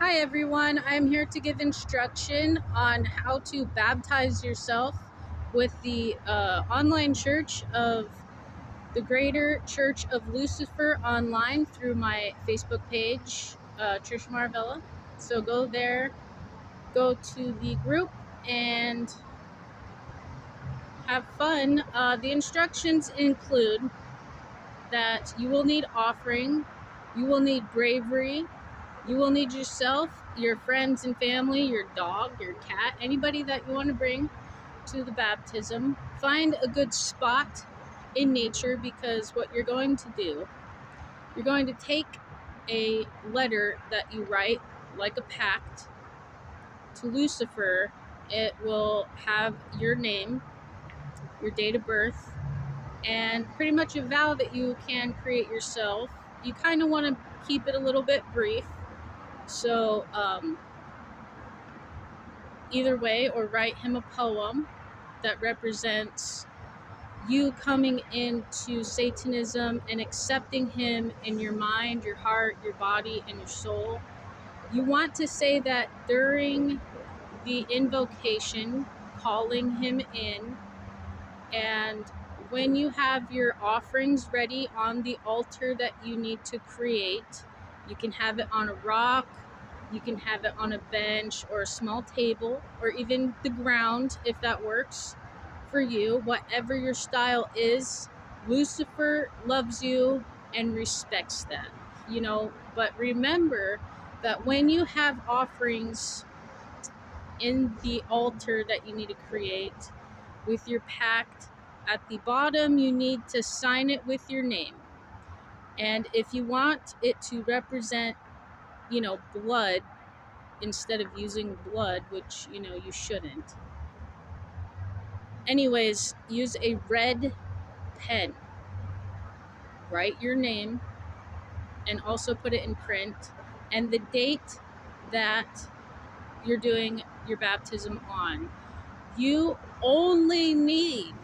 Hi everyone, I'm here to give instruction on how to baptize yourself with the online church of the Greater Church of Lucifer online through my Facebook page, Trish Marvella. So go there, go to the group, and have fun. The instructions include that you will need offering, you will need bravery, you will need yourself, your friends and family, your dog, your cat, anybody that you want to bring to the baptism. Find a good spot in nature, because what you're going to do, you're going to take a letter that you write like a pact to Lucifer. It will have your name, your date of birth, and pretty much a vow that you can create yourself. You kind of want to keep it a little bit brief. So, either way, or write him a poem that represents you coming into Satanism and accepting him in your mind, your heart, your body, and your soul. You want to say that during the invocation, calling him in, and when you have your offerings ready on the altar that you need to create, you can have it on a rock, you can have it on a bench or a small table, or even the ground if that works for you. Whatever your style is, Lucifer loves you and respects that, But remember that when you have offerings in the altar that you need to create with your pact, at the bottom you need to sign it with your name. And if you want it to represent, blood, instead of using blood, which you shouldn't, anyways, use a red pen, write your name, and also put it in print, and the date that you're doing your baptism on. You only need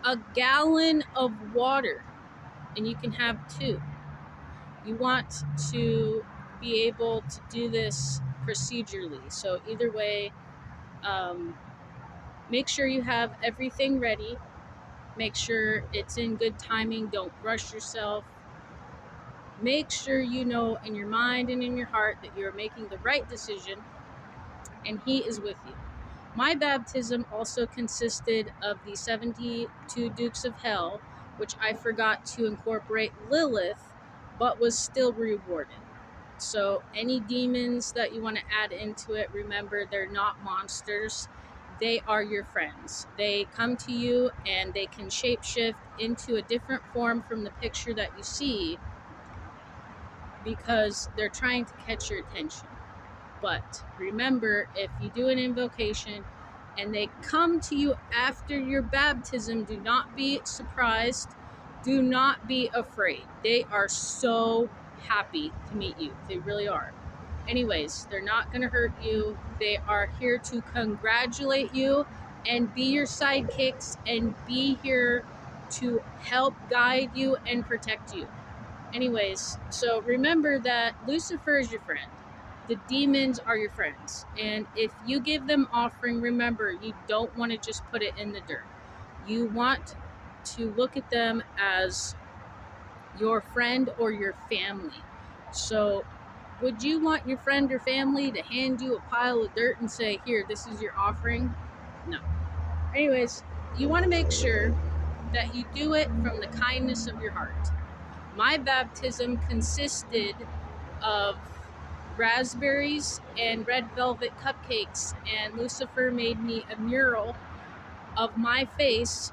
a gallon of water, and you can have 2. You want to be able to do this procedurally. So either way, make sure you have everything ready. Make sure it's in good timing. Don't rush yourself. Make sure you know in your mind and in your heart that you're making the right decision, and he is with you. My baptism also consisted of the 72 Dukes of Hell, which I forgot to incorporate Lilith, but was still rewarded. So any demons that you want to add into it, remember, they're not monsters. They are your friends. They come to you and they can shapeshift into a different form from the picture that you see, because they're trying to catch your attention. But remember, if you do an invocation and they come to you after your baptism, do not be surprised. Do not be afraid. They are so happy to meet you. They really are. Anyways, they're not going to hurt you. They are here to congratulate you and be your sidekicks and be here to help guide you and protect you. Anyways, so remember that Lucifer is your friend. The demons are your friends. And if you give them offering, remember, you don't want to just put it in the dirt. You want to look at them as your friend or your family. So would you want your friend or family to hand you a pile of dirt and say, here, this is your offering? No. Anyways, you want to make sure that you do it from the kindness of your heart. My baptism consisted of raspberries and red velvet cupcakes, and Lucifer made me a mural of my face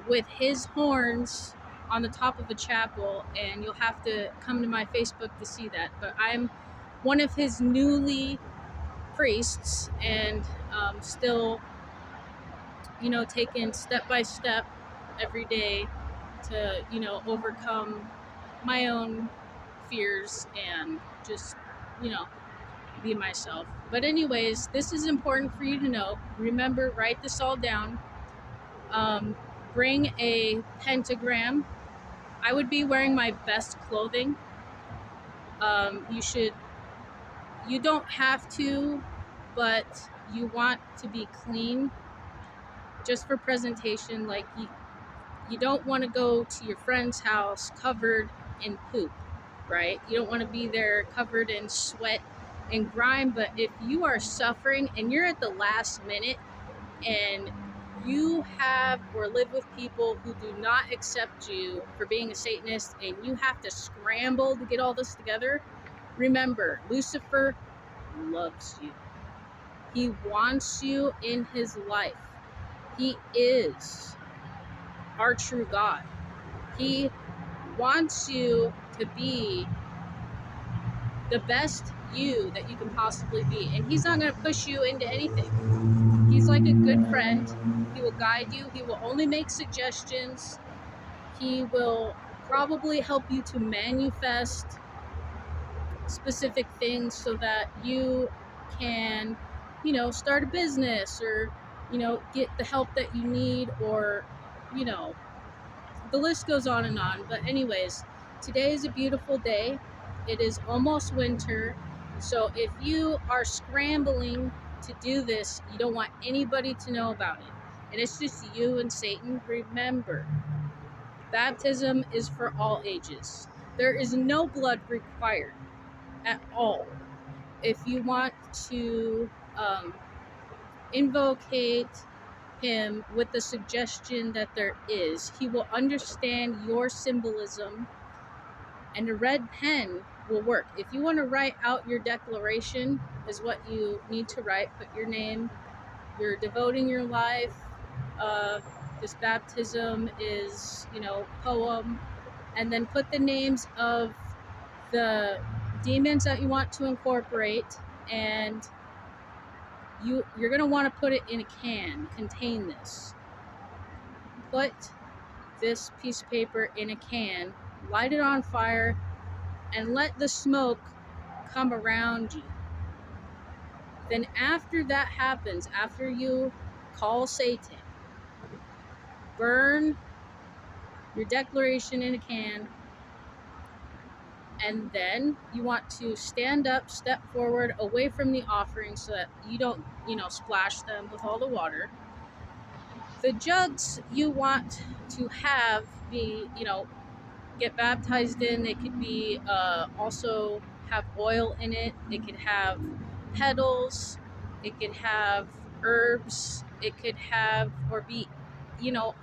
with his horns on the top of a chapel, and you'll have to come to my Facebook to see that. But I'm one of his newly priests, and still, taking step by step every day to, overcome my own fears and just, be myself. But anyways, this is important for you to know. Remember, write this all down. Bring a pentagram. I would be wearing my best clothing. You should You don't have to, but you want to be clean just for presentation. Like you don't want to go to your friend's house covered in poop, right? You don't want to be there covered in sweat and grime. But if you are suffering and you're at the last minute and you have or live with people who do not accept you for being a Satanist and you have to scramble to get all this together, remember, Lucifer loves you. He wants you in his life. He is our true God. He wants you to be the best you that you can possibly be. And he's not going to push you into anything. He's like a good friend. He will guide you. He will only make suggestions. He will probably help you to manifest specific things so that you can, start a business or, get the help that you need, or, the list goes on and on. But anyways, today is a beautiful day. It is almost winter. So if you are scrambling to do this, you don't want anybody to know about it. And it's just you and Satan. Remember, baptism is for all ages. There is no blood required at all. If you want to invocate him with the suggestion that there is, he will understand your symbolism, and a red pen will work. If you want to write out your declaration, is what you need to write. Put your name, you're devoting your life, this baptism is, poem, and then put the names of the demons that you want to incorporate, and you're going to want to put it in a can, contain this. Put this piece of paper in a can, light it on fire, and let the smoke come around you. Then after that happens, after you call Satan, burn your declaration in a can, and then you want to stand up, step forward away from the offering so that you don't, splash them with all the water. The jugs you want to have be, get baptized in. They could be also have oil in it. It could have petals. It could have herbs. It could have, or be,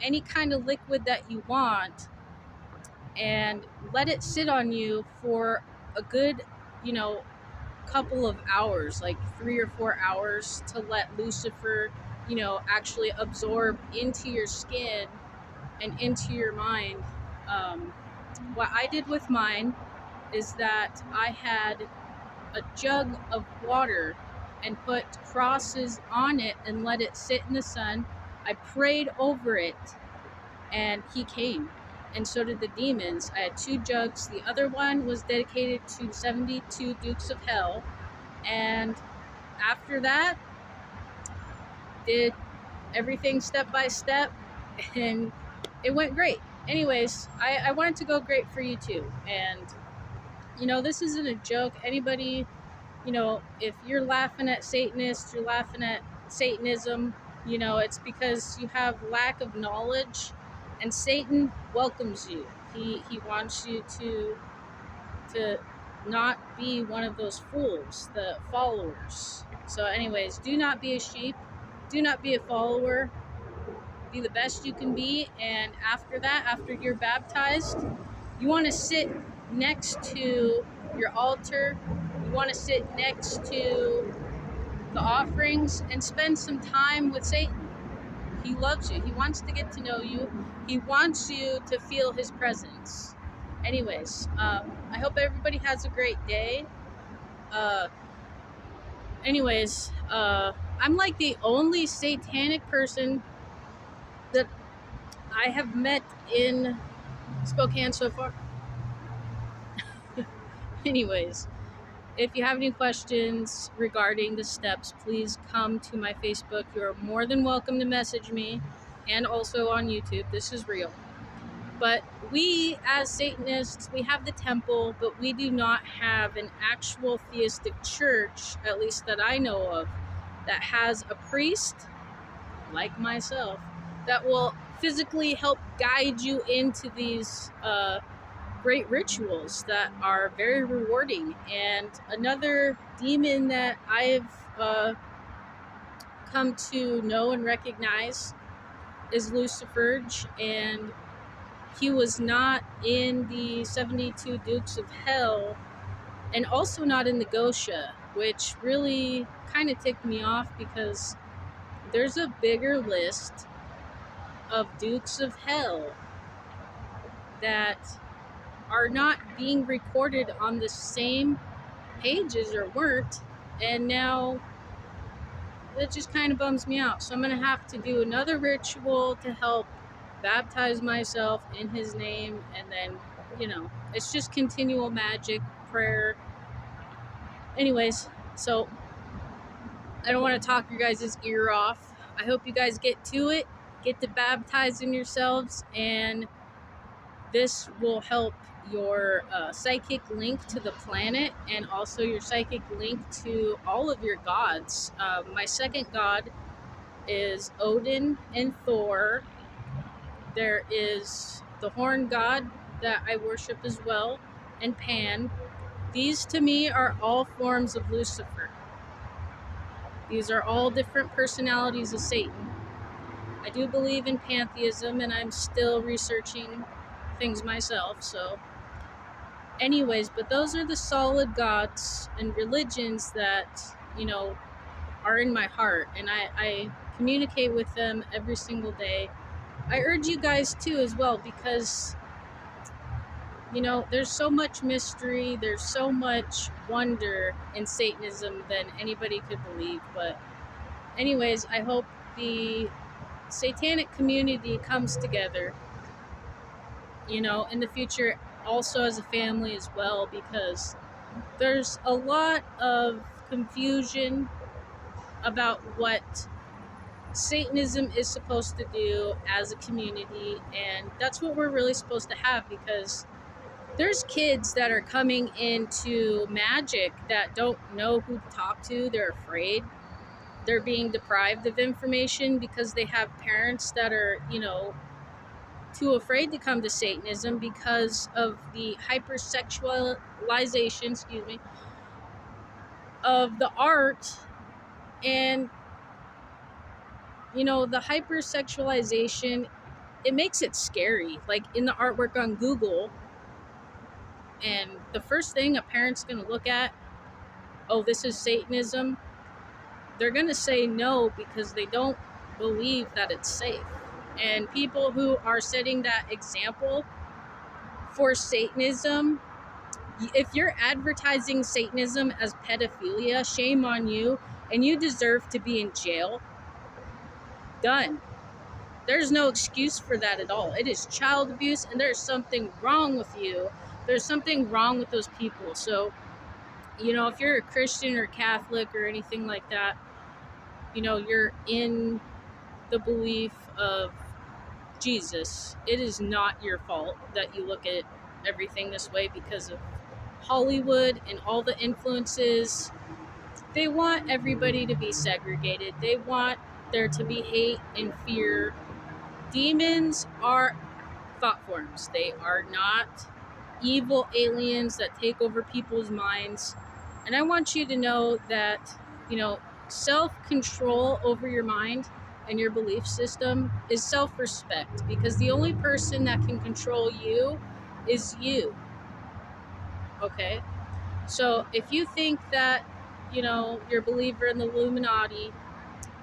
any kind of liquid that you want, and let it sit on you for a good, couple of hours, like 3 or 4 hours, to let Lucifer, actually absorb into your skin and into your mind. What I did with mine is that I had a jug of water and put crosses on it and let it sit in the sun. I prayed over it, and he came, and so did the demons. I had 2 jugs. The other one was dedicated to 72 Dukes of Hell, and after that, did everything step by step, and it went great. Anyways, I wanted to go great for you too. And, this isn't a joke. Anybody, if you're laughing at Satanists, you're laughing at Satanism, it's because you have lack of knowledge, and Satan welcomes you. He wants you to not be one of those fools, the followers. So anyways, do not be a sheep. Do not be a follower. Be the best you can be. And after that, after you're baptized, you want to sit next to your altar. You want to sit next to the offerings and spend some time with Satan. He loves you. He wants to get to know you. He wants you to feel his presence. Anyways, I hope everybody has a great day. I'm like the only satanic person that I have met in Spokane so far. Anyways, if you have any questions regarding the steps, please come to my Facebook. You are more than welcome to message me, and also on YouTube. This is real. But we, as Satanists, we have the temple, but we do not have an actual theistic church, at least that I know of, that has a priest, like myself, that will physically help guide you into these great rituals that are very rewarding. And another demon that I've come to know and recognize is Luciferge, and he was not in the 72 Dukes of Hell, and also not in the Gosha, which really kind of ticked me off because there's a bigger list of Dukes of Hell that are not being recorded on the same pages, or weren't, and now that just kind of bums me out. So I'm going to have to do another ritual to help baptize myself in his name, and then, it's just continual magic, prayer. Anyways, so I don't want to talk your guys' ear off. I hope you guys get to it, get to baptizing yourselves, and this will help your psychic link to the planet, and also your psychic link to all of your gods. My second god is Odin and Thor. There is the horn god that I worship as well, and Pan. These to me are all forms of Lucifer. These are all different personalities of Satan. I do believe in pantheism, and I'm still researching things myself, so anyways, but those are the solid gods and religions that, are in my heart, and I communicate with them every single day. I urge you guys to as well, because there's so much mystery, there's so much wonder in Satanism than anybody could believe. But anyways, I hope the satanic community comes together, in the future, also as a family as well, because there's a lot of confusion about what Satanism is supposed to do as a community, and that's what we're really supposed to have, because there's kids that are coming into magic that don't know who to talk to. They're afraid. They're being deprived of information because they have parents that are, too afraid to come to Satanism because of the hypersexualization, of the art. And, the hypersexualization, it makes it scary. Like in the artwork on Google, and the first thing a parent's going to look at, oh, this is Satanism, they're going to say no because they don't believe that it's safe. And people who are setting that example for Satanism, if you're advertising Satanism as pedophilia, shame on you, and you deserve to be in jail. Done. There's no excuse for that at all. It is child abuse, and there's something wrong with you. There's something wrong with those people. So, if you're a Christian or Catholic or anything like that, you're in the belief of Jesus. It is not your fault that you look at everything this way because of Hollywood and all the influences. They want everybody to be segregated. They want there to be hate and fear. Demons are thought forms. They are not evil aliens that take over people's minds. And I want you to know that, self-control over your mind and your belief system is self-respect, because the only person that can control you is you. Okay? So if you think that, you're a believer in the Illuminati,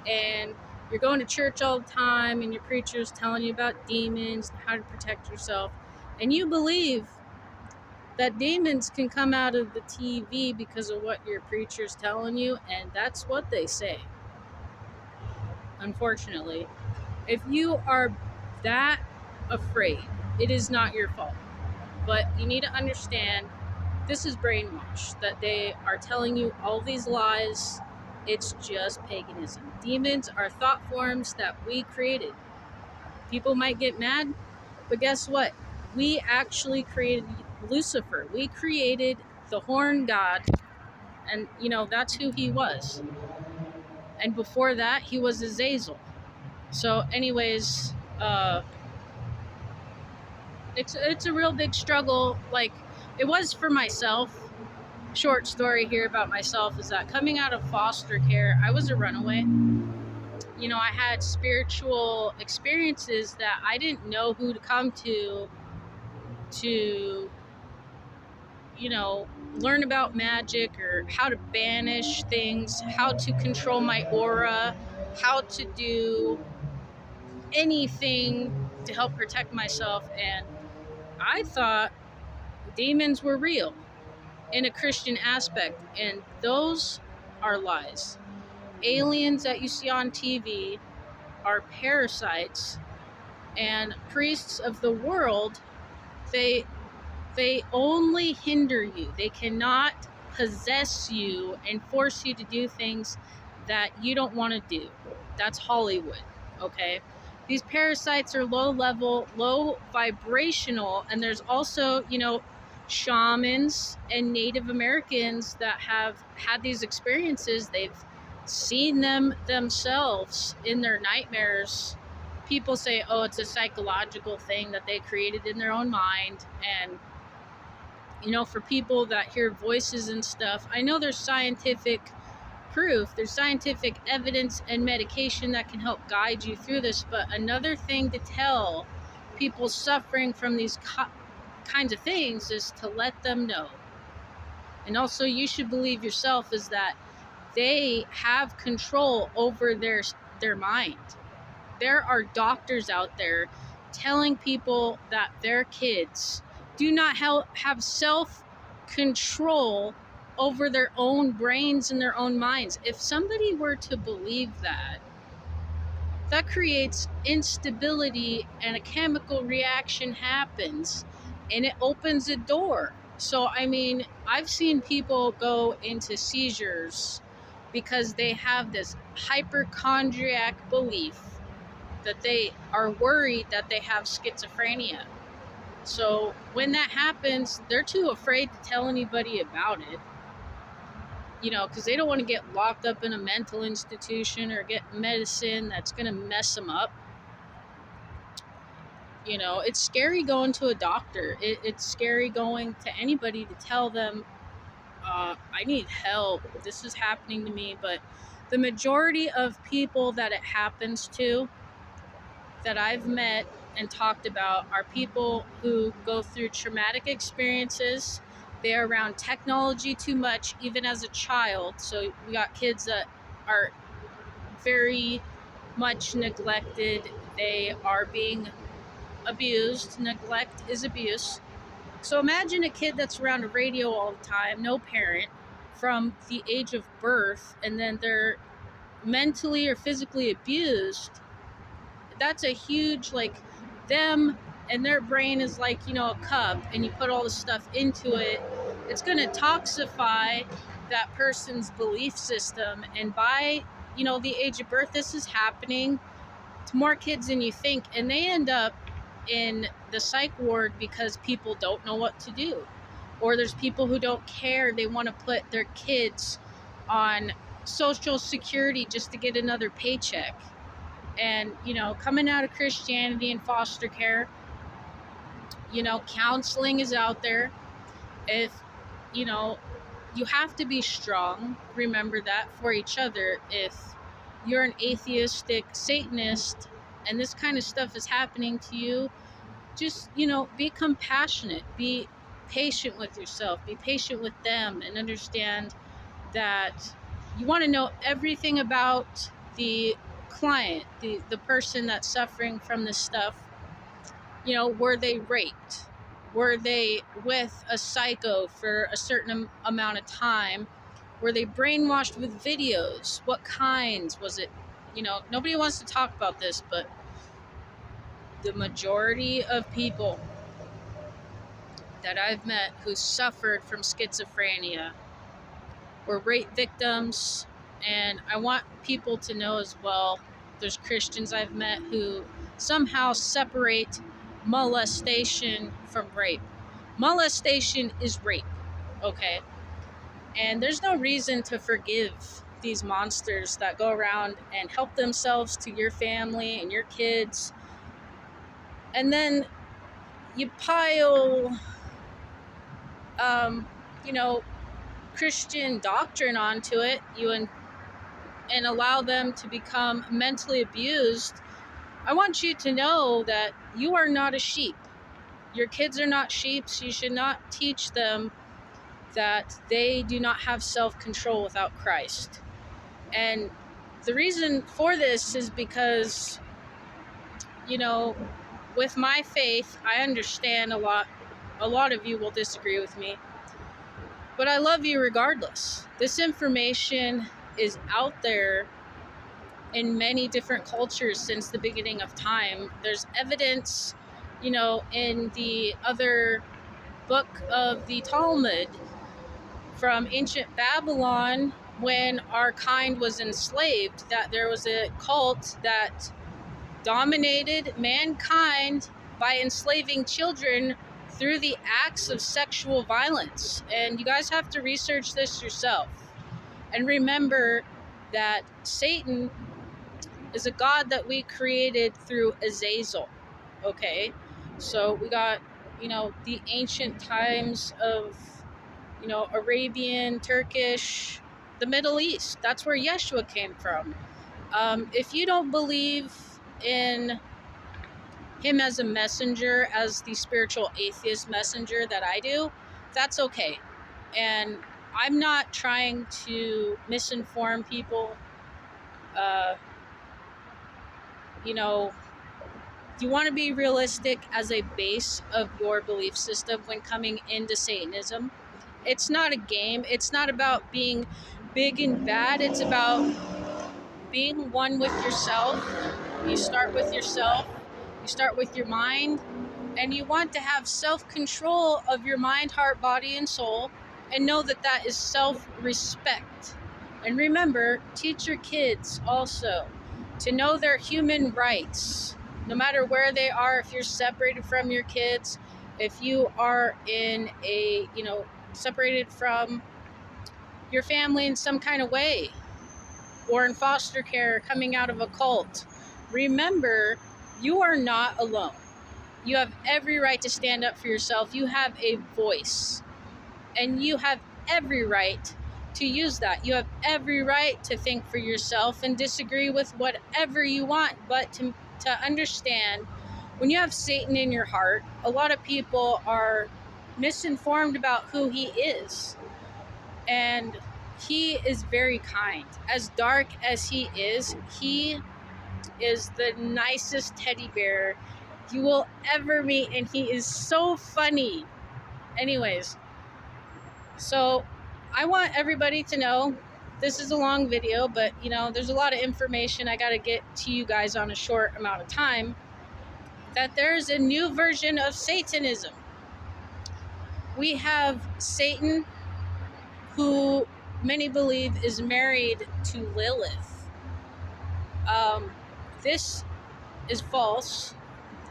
and you're going to church all the time, and your preacher's telling you about demons and how to protect yourself, and you believe that demons can come out of the TV because of what your preacher's telling you, and that's what they say. Unfortunately, if you are that afraid, it is not your fault. But you need to understand, this is brainwash, that they are telling you all these lies. It's just paganism. Demons are thought forms that we created. People might get mad, but guess what? We actually created Lucifer. We created the horn god, and that's who he was. And before that, he was Azazel. So, anyways, it's a real big struggle. Like, it was for myself. Short story here about myself is that coming out of foster care, I was a runaway. I had spiritual experiences that I didn't know who to come to learn about magic or how to banish things, how to control my aura, how to do anything to help protect myself. And I thought demons were real in a Christian aspect, and those are lies. Aliens that you see on TV are parasites, and priests of the world, they only hinder you. They cannot possess you and force you to do things that you don't want to do. That's Hollywood, okay? These parasites are low level, low vibrational, and there's also, shamans and Native Americans that have had these experiences. They've seen them themselves in their nightmares. People say, oh, it's a psychological thing that they created in their own mind. And for people that hear voices and stuff, I know there's scientific proof, there's scientific evidence and medication that can help guide you through this. But another thing to tell people suffering from these kinds of things is to let them know. And also, you should believe yourself, is that they have control over their mind. There are doctors out there telling people that their kids do not have self-control over their own brains and their own minds. If somebody were to believe that, that creates instability, and a chemical reaction happens, and it opens a door. So, I've seen people go into seizures because they have this hypochondriac belief that they are worried that they have schizophrenia. So when that happens, they're too afraid to tell anybody about it, because they don't want to get locked up in a mental institution or get medicine that's going to mess them up. It's scary going to a doctor. It's scary going to anybody to tell them, I need help. This is happening to me. But the majority of people that it happens to, that I've met and talked about, are people who go through traumatic experiences. They're around technology too much, even as a child. So we got kids that are very much neglected. They are being abused. Neglect is abuse. So imagine a kid that's around a radio all the time, no parent, from the age of birth, and then they're mentally or physically abused. That's a huge, them and their brain is like, a cup, and you put all the stuff into it. It's going to toxify that person's belief system. And by, the age of birth, this is happening to more kids than you think. And they end up in the psych ward because people don't know what to do. Or there's people who don't care. They want to put their kids on Social Security just to get another paycheck. And, coming out of Christianity and foster care, counseling is out there. If, you have to be strong, remember that, for each other. If you're an atheistic Satanist and this kind of stuff is happening to you, just, be compassionate, be patient with yourself, be patient with them, and understand that you want to know everything about the client, the person that's suffering from this stuff. Were they raped? Were they with a psycho for a certain amount of time? Were they brainwashed with videos? What kinds was it? Nobody wants to talk about this, but the majority of people that I've met who suffered from schizophrenia were rape victims. And I want people to know as well, there's Christians I've met who somehow separate molestation from rape. Molestation is rape, okay? And there's no reason to forgive these monsters that go around and help themselves to your family and your kids. And then you pile, you know, Christian doctrine onto it, and allow them to become mentally abused. I want you to know that you are not a sheep. Your kids are not sheep, so you should not teach them that they do not have self-control without Christ. And the reason for this is because, you know, with my faith, I understand a lot of you will disagree with me, but I love you regardless. This information is out there in many different cultures since the beginning of time. There's evidence, you know, in the other book of the Talmud from ancient Babylon, when our kind was enslaved, that there was a cult that dominated mankind by enslaving children through the acts of sexual violence. And you guys have to research this yourself. And remember that Satan is a god that we created through Azazel, okay? So we got, you know, the ancient times of, you know, Arabian, Turkish, the Middle East. That's where Yeshua came from. If you don't believe in him as a messenger, as the spiritual atheist messenger that I do, that's okay. And I'm not trying to misinform people. You know, you want to be realistic as a base of your belief system when coming into Satanism. It's not a game. It's not about being big and bad. It's about being one with yourself. You start with yourself. You start with your mind. And you want to have self-control of your mind, heart, body, and soul. And know that that is self-respect. And remember, teach your kids also to know their human rights. No matter where they are, if you're separated from your kids, if you are in a, you know, separated from your family in some kind of way, or in foster care, coming out of a cult, remember, you are not alone. You have every right to stand up for yourself. You have a voice, and you have every right to use that. You have every right to think for yourself and disagree with whatever you want, but to understand, when you have Satan in your heart, a lot of people are misinformed about who he is. And he is very kind. As dark as he is the nicest teddy bear you will ever meet, and he is so funny. Anyways, so I want everybody to know, this is a long video, but you know, there's a lot of information I got to get to you guys on a short amount of time, that there's a new version of Satanism. We have Satan, who many believe is married to Lilith. This is false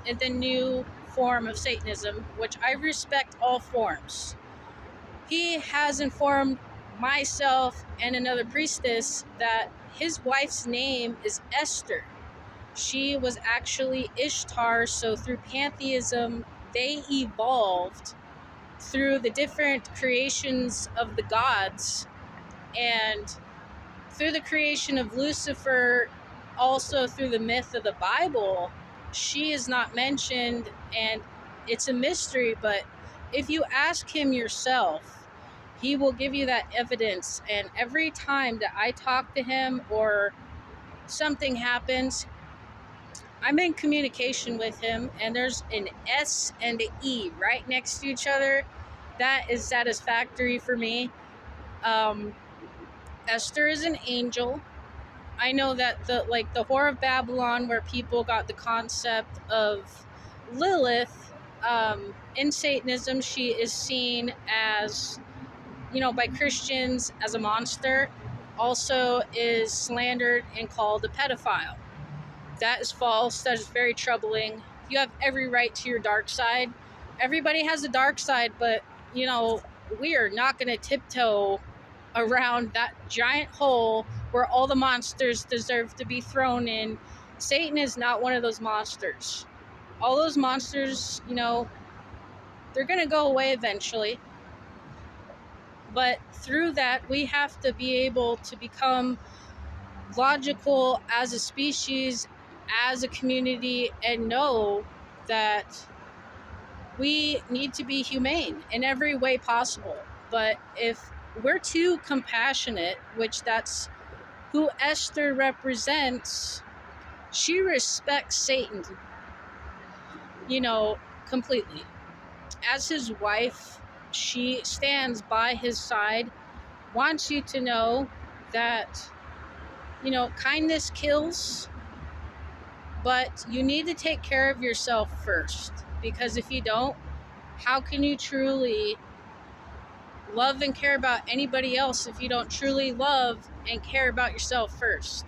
in the new form of Satanism, which I respect all forms. He has informed myself and another priestess that his wife's name is Esther. She was actually Ishtar, so through pantheism, they evolved through the different creations of the gods, and through the creation of Lucifer, also through the myth of the Bible, she is not mentioned, and it's a mystery, but if you ask him yourself, he will give you that evidence. And every time that I talk to him or something happens, I'm in communication with him, and there's an S and an E right next to each other. That is satisfactory for me. Esther is an angel. I know that the Whore of Babylon, where people got the concept of Lilith, in Satanism, she is seen as, you know, by Christians as a monster, also is slandered and called a pedophile. That is false. That is very troubling. You have every right to your dark side. Everybody has a dark side, but we are not going to tiptoe around that giant hole where all the monsters deserve to be thrown in. Satan is not one of those monsters. All those monsters, they're going to go away eventually. But through that, we have to be able to become logical as a species, as a community, and know that we need to be humane in every way possible. But if we're too compassionate, which that's who Esther represents, she respects Satan, completely. As his wife, she stands by his side, wants you to know that, kindness kills, but you need to take care of yourself first. Because if you don't, how can you truly love and care about anybody else if you don't truly love and care about yourself first?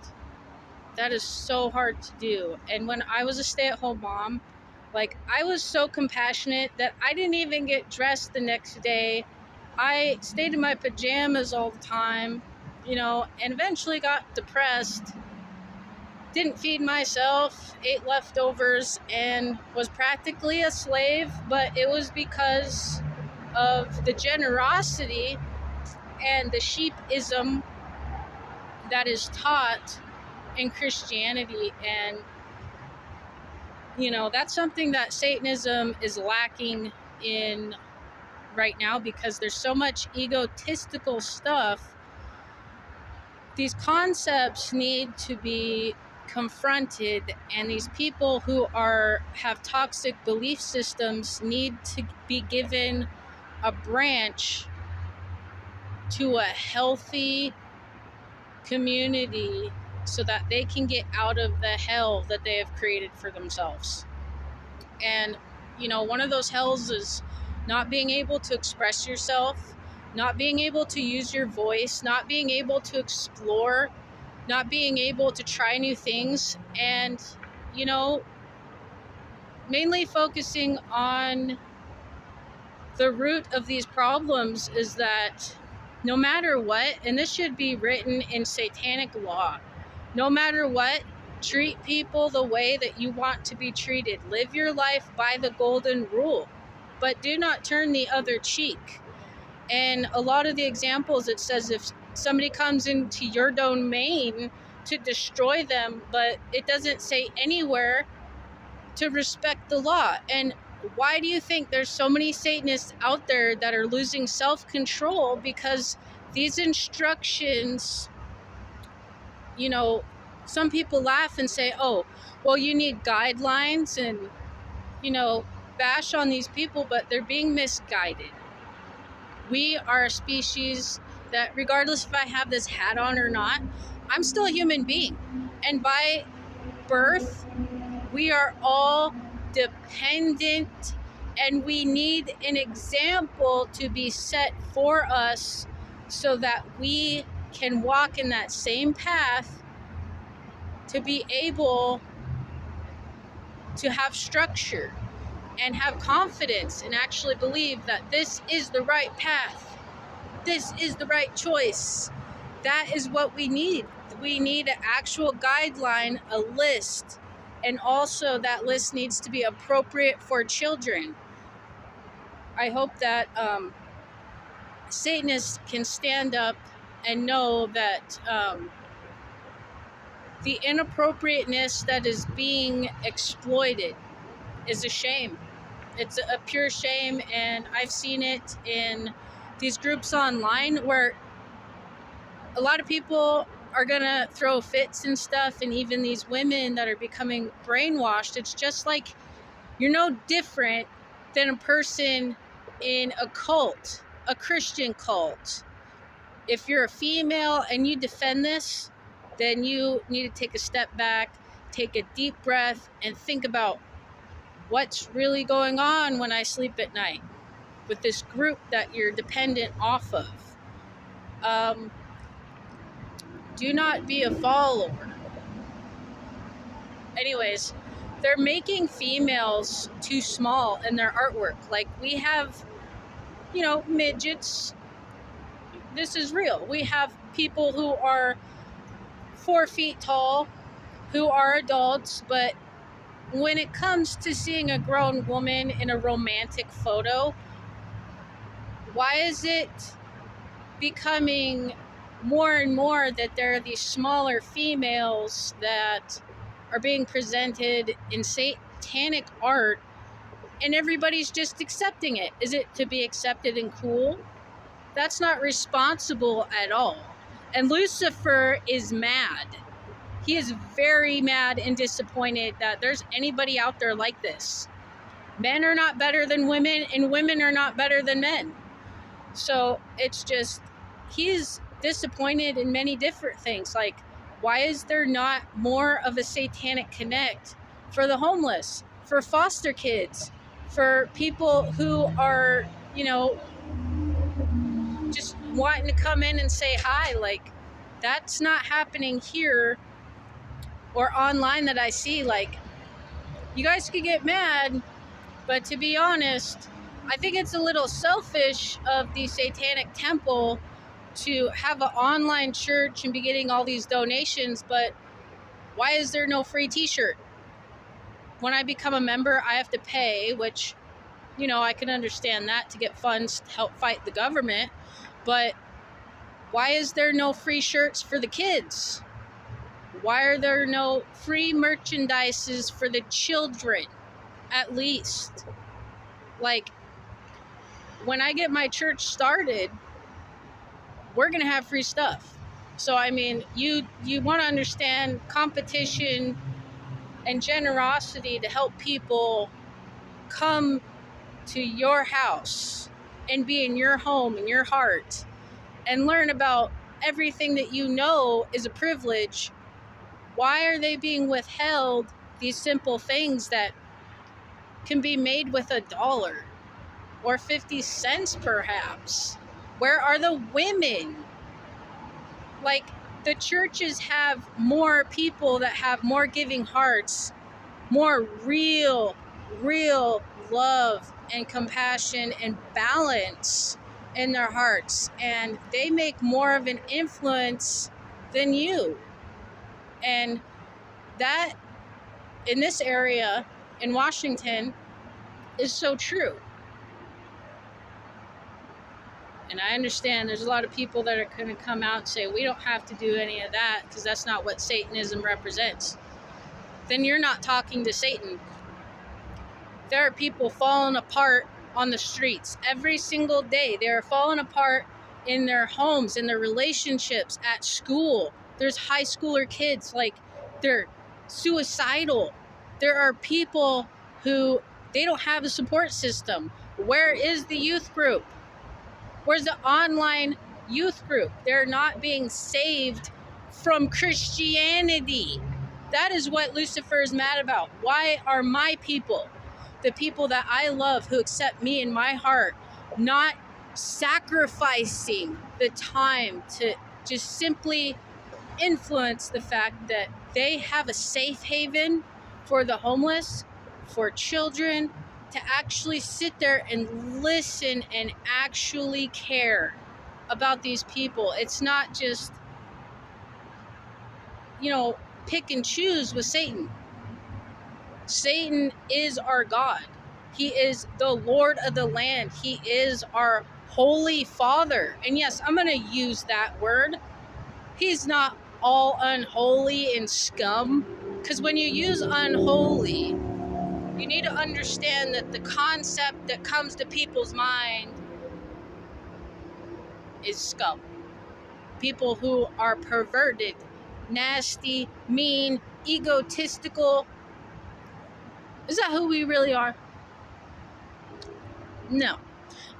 That is so hard to do. And when I was a stay-at-home mom, I was so compassionate that I didn't even get dressed the next day. I stayed in my pajamas all the time, and eventually got depressed. Didn't feed myself, ate leftovers, and was practically a slave, but it was because of the generosity and the sheepism that is taught in Christianity. And that's something that Satanism is lacking in right now, because there's so much egotistical stuff. These concepts need to be confronted, and these people who have toxic belief systems need to be given a branch to a healthy community so that they can get out of the hell that they have created for themselves. And one of those hells is not being able to express yourself, not being able to use your voice, not being able to explore, not being able to try new things, and mainly focusing on the root of these problems is that no matter what, and this should be written in satanic law, no matter what, treat people the way that you want to be treated. Live your life by the golden rule, but do not turn the other cheek. And a lot of the examples, it says if somebody comes into your domain, to destroy them, but it doesn't say anywhere to respect the law. And why do you think there's so many Satanists out there that are losing self-control? Because these instructions, some people laugh and say, oh, well, you need guidelines and, bash on these people, but they're being misguided. We are a species that, regardless if I have this hat on or not, I'm still a human being. And by birth, we are all dependent, and we need an example to be set for us so that we can walk in that same path, to be able to have structure and have confidence and actually believe that this is the right path, this is the right choice. That is what we need. We need an actual guideline, a list, and also that list needs to be appropriate for children. I hope that Satanists can stand up and know that the inappropriateness that is being exploited is a shame. It's a pure shame, and I've seen it in these groups online where a lot of people are gonna throw fits and stuff, and even these women that are becoming brainwashed. It's just like you're no different than a person in a cult, a Christian cult. If you're a female and you defend this, then you need to take a step back, take a deep breath, and think about what's really going on when I sleep at night with this group that you're dependent off of. Do not be a follower. Anyways, they're making females too small in their artwork. Like, we have, midgets. This is real. We have people who are 4 feet tall, who are adults, but when it comes to seeing a grown woman in a romantic photo, why is it becoming more and more that there are these smaller females that are being presented in satanic art, and everybody's just accepting it? Is it to be accepted and cool? That's not responsible at all. And Lucifer is mad. He is very mad and disappointed that there's anybody out there like this. Men are not better than women, and women are not better than men. So it's just, he's disappointed in many different things. Like, why is there not more of a satanic connect for the homeless, for foster kids, for people who are, just wanting to come in and say hi? Like, that's not happening here or online that I see. Like, you guys could get mad, but to be honest, I think it's a little selfish of the Satanic Temple to have an online church and be getting all these donations, but why is there no free t-shirt? When I become a member, I have to pay, which, I can understand that, to get funds to help fight the government, but why is there no free shirts for the kids? Why are there no free merchandises for the children, at least? Like, when I get my church started, we're going to have free stuff. So, I mean, you want to understand competition and generosity to help people come to your house and be in your home, in your heart, and learn about everything that is a privilege. Why are they being withheld these simple things that can be made with $1 or 50 cents perhaps? Where are the women? Like, the churches have more people that have more giving hearts, more real love and compassion and balance in their hearts, and they make more of an influence than you. And that, in this area in Washington, is so true. And I understand there's a lot of people that are going to come out and say, we don't have to do any of that because that's not what Satanism represents. Then you're not talking to Satan. There are people falling apart on the streets every single day. They are falling apart in their homes, in their relationships, at school. There's high schooler kids, like, they're suicidal. There are people who, they don't have a support system. Where is the youth group? Where's the online youth group? They're not being saved from Christianity. That is what Lucifer is mad about. Why are my people, the people that I love, who accept me in my heart, not sacrificing the time to just simply influence the fact that they have a safe haven for the homeless, for children, to actually sit there and listen and actually care about these people? It's not just, pick and choose with Satan. Satan is our God. He is the Lord of the land. He is our Holy Father. And yes, I'm going to use that word. He's not all unholy and scum. Because when you use unholy, you need to understand that the concept that comes to people's mind is scum. People who are perverted, nasty, mean, egotistical. Is that who we really are? No.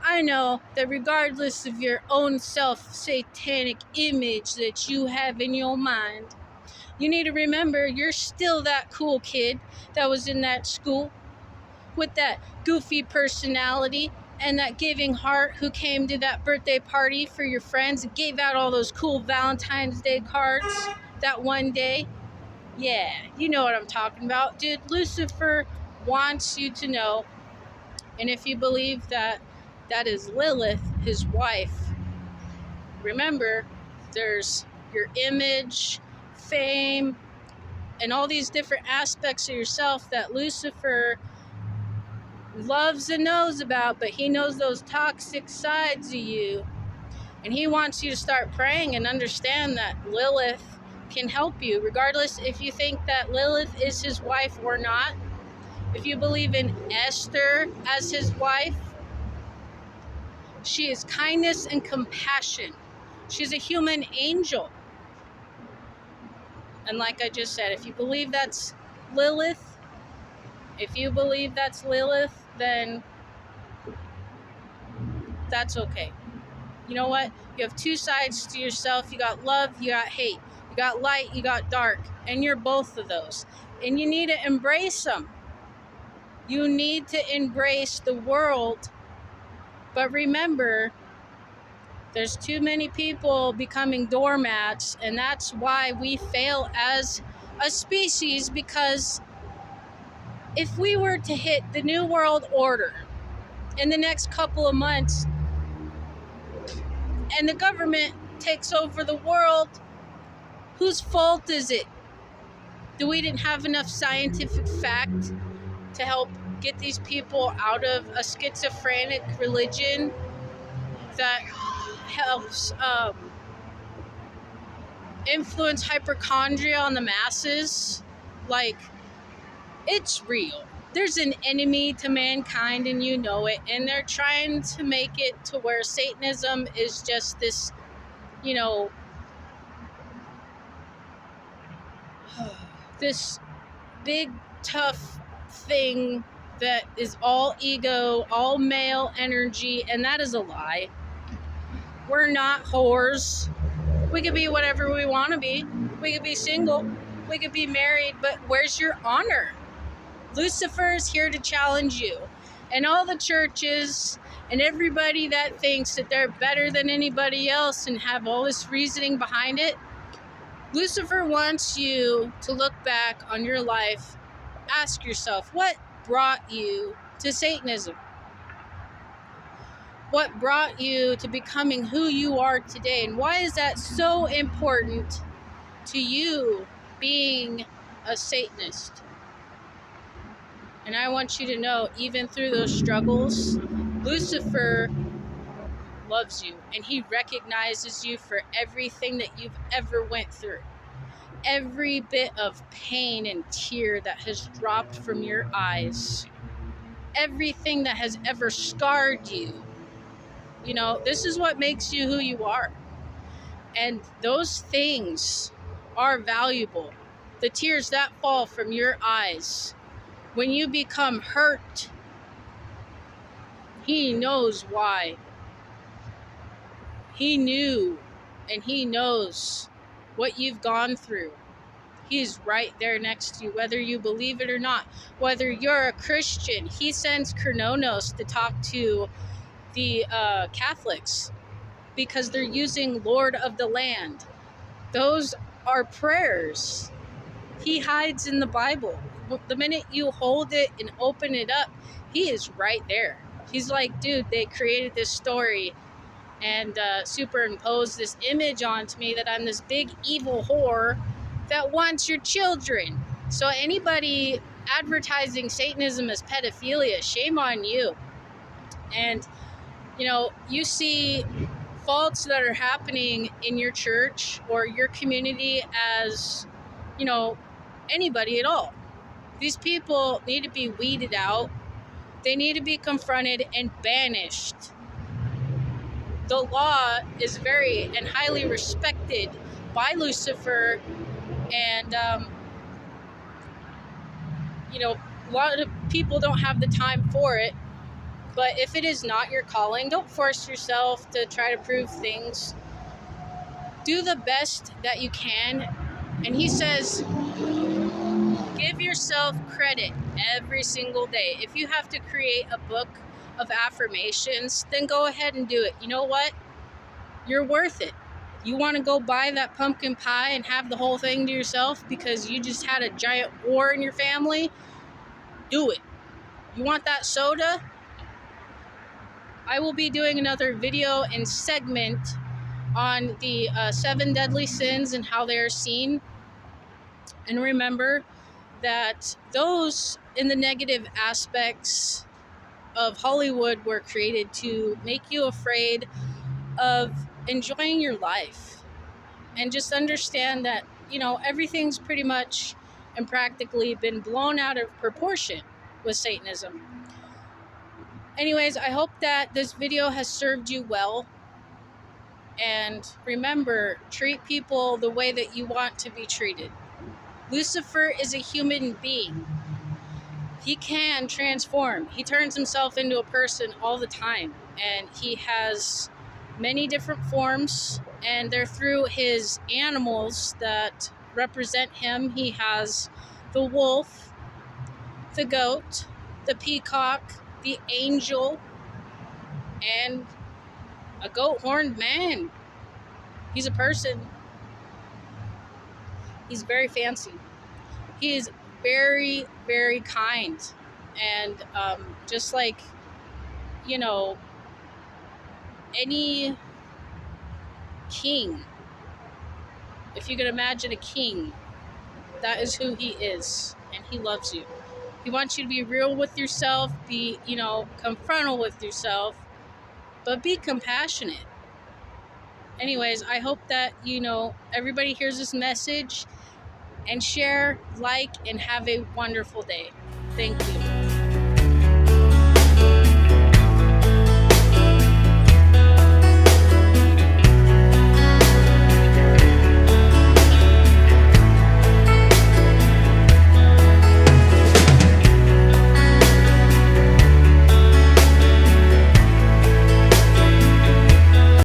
I know that regardless of your own self-satanic image that you have in your mind, you need to remember you're still that cool kid that was in that school with that goofy personality and that giving heart who came to that birthday party for your friends and gave out all those cool Valentine's Day cards that one day. Yeah, you know what I'm talking about. Dude, Lucifer wants you to know, and if you believe that that is Lilith, his wife, remember, there's your image, fame, and all these different aspects of yourself that Lucifer loves and knows about, but he knows those toxic sides of you. And he wants you to start praying and understand that Lilith can help you, regardless if you think that Lilith is his wife or not. If you believe in Esther as his wife, she is kindness and compassion. She's a human angel. And like I just said, if you believe that's Lilith, then that's okay. You know what? You have two sides to yourself. You got love, you got hate. You got light, you got dark. And you're both of those. And you need to embrace them. You need to embrace the world. But remember, there's too many people becoming doormats. And that's why we fail as a species. Because if we were to hit the New World Order in the next couple of months, and the government takes over the world, whose fault is it? Do we didn't have enough scientific fact to help get these people out of a schizophrenic religion that helps influence hypochondria on the masses? Like, it's real. There's an enemy to mankind and you know it, and they're trying to make it to where Satanism is just this, this big tough thing that is all ego, all male energy, and that is a lie. We're not whores. We could be whatever we want to be. We could be single. We could be married, but where's your honor? Lucifer is here to challenge you. And all the churches and everybody that thinks that they're better than anybody else and have all this reasoning behind it, Lucifer wants you to look back on your life, ask yourself, what brought you to Satanism? What brought you to becoming who you are today? And why is that so important to you being a Satanist? And I want you to know, even through those struggles, Lucifer loves you, and he recognizes you for everything that you've ever went through. Every bit of pain and tear that has dropped from your eyes. Everything that has ever scarred you. This is what makes you who you are. And those things are valuable. The tears that fall from your eyes. When you become hurt, he knows why. He knew, and he knows what you've gone through. He's right there next to you, whether you believe it or not. Whether you're a Christian, he sends Kronos to talk to the Catholics because they're using Lord of the Land. Those are prayers. He hides in the Bible. The minute you hold it and open it up, he is right there. He's like, dude, they created this story and superimposed this image onto me that I'm this big evil whore that wants your children. So anybody advertising Satanism as pedophilia, shame on you. And, you see faults that are happening in your church or your community as, anybody at all. These people need to be weeded out. They need to be confronted and banished. The law is very and highly respected by Lucifer, and a lot of people don't have the time for it. But if it is not your calling, don't force yourself to try to prove things. Do the best that you can. And he says, give yourself credit every single day. If you have to create a book of affirmations, then go ahead and do it. You know what? You're worth it. You want to go buy that pumpkin pie and have the whole thing to yourself because you just had a giant war in your family? Do it. You want that soda? I will be doing another video and segment on the 7 deadly sins and how they are seen. And remember that those in the negative aspects of Hollywood were created to make you afraid of enjoying your life. And just understand that, everything's pretty much and practically been blown out of proportion with Satanism. Anyways, I hope that this video has served you well. And remember, treat people the way that you want to be treated. Lucifer is a human being. He can transform. He turns himself into a person all the time. And he has many different forms. And they're through his animals that represent him. He has the wolf, the goat, the peacock, the angel, and a goat-horned man. He's a person. He's very fancy. He is very, very kind. And just like, any king, if you could imagine a king, that is who he is. And he loves you. He wants you to be real with yourself, be, confrontal with yourself, but be compassionate. Anyways, I hope that, everybody hears this message and share, like, and have a wonderful day. Thank you.